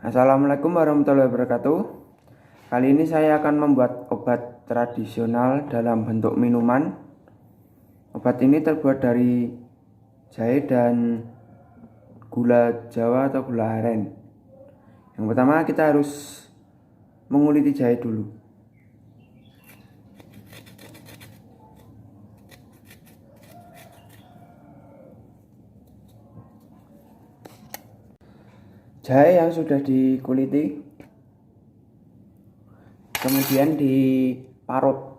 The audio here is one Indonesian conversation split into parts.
Assalamualaikum warahmatullahi wabarakatuh. Kali ini saya akan membuat obat tradisional dalam bentuk minuman. Obat ini terbuat dari jahe dan gula Jawa atau gula aren. Yang pertama kita harus menguliti jahe dulu. Jahe yang sudah dikuliti kemudian diparut.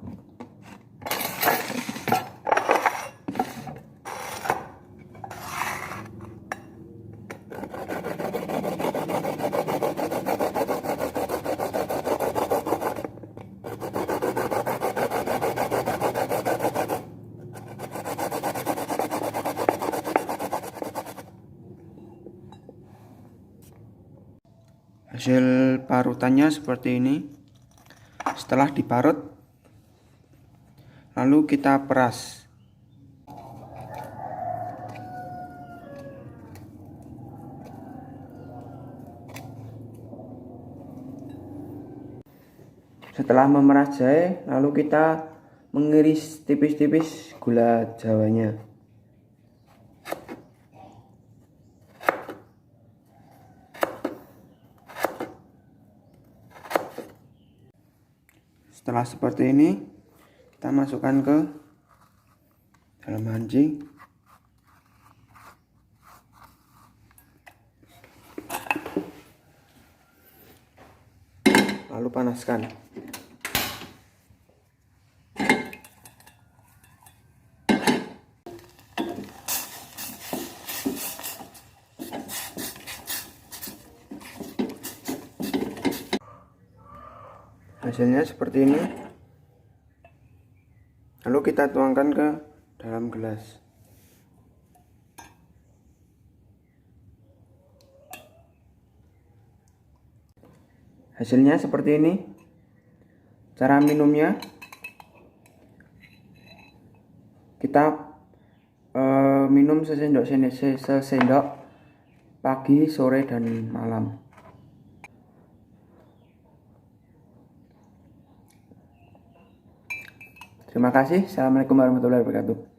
Hasil parutannya seperti ini. Setelah diparut, lalu kita peras. Setelah memeras jahe, lalu kita mengiris tipis-tipis gula Jawanya. Setelah seperti ini, kita masukkan ke dalam hancing. Lalu panaskan. Hasilnya seperti ini. Lalu kita tuangkan ke dalam gelas. Hasilnya seperti ini. Cara minumnya, kita minum sesendok pagi, sore, dan malam. Terima kasih. Assalamualaikum warahmatullahi wabarakatuh.